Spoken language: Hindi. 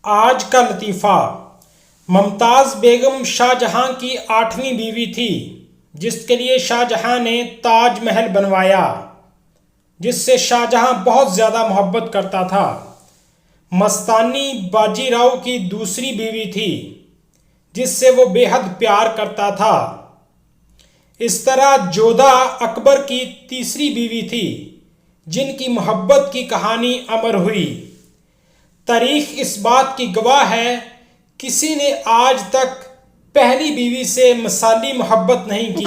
आज का लतीफ़ा। मुमताज़ बेगम शाहजहां की 8वीं बीवी थी, जिसके लिए शाहजहां ने ताजमहल बनवाया, जिससे शाहजहां बहुत ज़्यादा मोहब्बत करता था। मस्तानी बाजीराव की दूसरी बीवी थी, जिससे वो बेहद प्यार करता था। इस तरह जोधा अकबर की तीसरी बीवी थी, जिनकी मोहब्बत की कहानी अमर हुई। तारीख इस बात की गवाह है, किसी ने आज तक पहली बीवी से मिसाली मोहब्बत नहीं की।